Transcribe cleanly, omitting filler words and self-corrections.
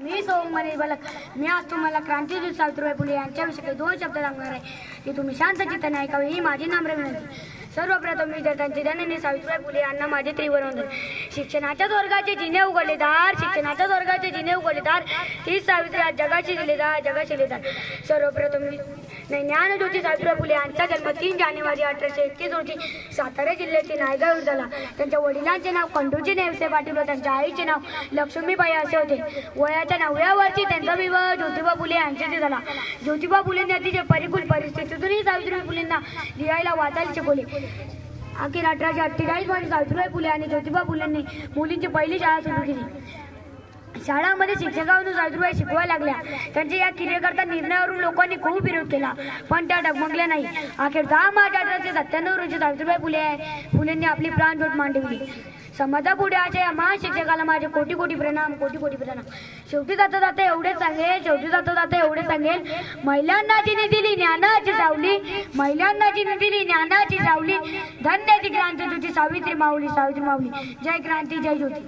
मी सोमवारी बालक मी आज तुम्हाला क्रांतीवीर सावित्रीबाई फुले यांच्याविषयी काही 2 शब्द सांगणार आहे की तुम्ही शांत चित्ताने ऐकावे ही माझी नम्र विनंती। सर्वप्रथम विद्यार्थ्यांचे जननी सावित्रीबाई फुले यांना माझे त्रिवार वंदन। शिक्षणाच्या स्वर्गाचे जिने उघडलेदार शिक्षणाच्या स्वर्गाचे जिने उघडलेदार ती सावित्री आज जगाची दिलेदार सर्वप्रथम ज्ञानज्योती सावित्रीबाई फुले यांचा जन्म 3 जानेवारी 1831 रोजी सातारा जिल्ह्यातील नायगाव झाला। त्यांच्या वडिलांचे नाव खंडूजी नेवसे पाटील व त्यांच्या आईचे नाव लक्ष्मीबाई असे होते। वयाच्या 9व्या वर्षी त्यांचा विवाह ज्योतिबा फुले यांच्याशी झाला। ज्योतिबा फुलेंनी अतिशय परिकुल परिस्थितीतूनही सावित्रीबाई फुलेंना लिहायला वाचायला शिकवले। अखेर 1848 मध्ये सावित्रीबाई फुले आणि ज्योतिबा फुलेंनी मुलींची पहिली शाळा सुरू केली। शाळांमध्ये शिक्षकांकडून सावित्रीबाई शिकवायला लागल्या। त्यांच्या या क्रियेकरता निर्णयावरून लोकांनी खूप विरोध केला पण त्या डगमगल्या नाही। अखेर 10 मार्च 1897 रोजी सावित्रीबाई फुलेंनी आपली प्राणज्योत मांडवली। समाजापुढे अशा या महान शिक्षकाला माझे कोटी कोटी प्रणाम। शेवटी जाता एवढे सांगेल महिलांना जिने दिली ज्ञानाची सावली धन्य ती क्रांती तुझी सावित्री माऊली जय क्रांती जय ज्योती।